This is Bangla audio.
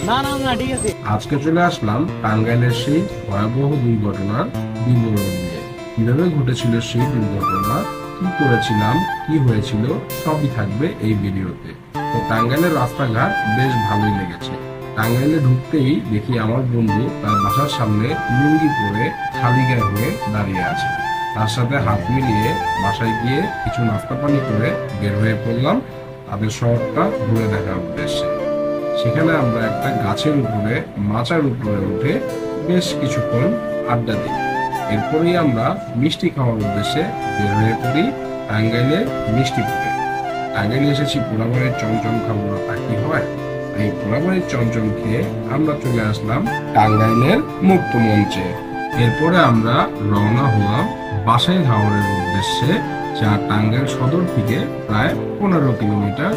না না না ঠিক আছে। আজকে চলে আসলাম টাঙ্গাইলের সেই ভয়াবহ দুর্ঘটনার বিবরণ নিয়ে। কিভাবে ঘটেছিল সেই দুর্ঘটনা, কি করেছিলাম, কি হয়েছিল, সবই থাকবে এই ভিডিওতে। তো টাঙ্গাইলের রাস্তাঘাট বেশ ভালোই লেগেছে। টাঙ্গাইলে ঢুকতেই দেখি আমার বন্ধু তার বাসার সামনে লুঙ্গি পরে খালি গায়ে হয়ে দাঁড়িয়ে আছে। তার সাথে হাত মিলিয়ে বাসায় গিয়ে কিছু নাস্তা পানি করে বের হয়ে পড়লাম তাদের শহরটা ঘুরে দেখার উদ্দেশ্যে। সেখানে আমরা একটা গাছের উপরে মাচার উপরে উঠে বেশ কিছুক্ষণ আড্ডা দিই। এরপরেই আমরা মিষ্টি খাওয়ার উদ্দেশ্যে বের হয়ে পড়ি টাঙ্গাইলের মিষ্টিপুরে। টাঙ্গাইলে এসেছি পোড়াবাড়ির চমচম খাবো না তা কি হয়, এই পোড়াবাড়ির চমচম খেয়ে আমরা চলে আসলাম টাঙ্গাইলের মুক্ত মঞ্চে। এরপরে আমরা রওনা হলাম বাসাইল হাওরের উদ্দেশ্যে, যা টাঙ্গাইল সদর থেকে প্রায় 15 কিলোমিটার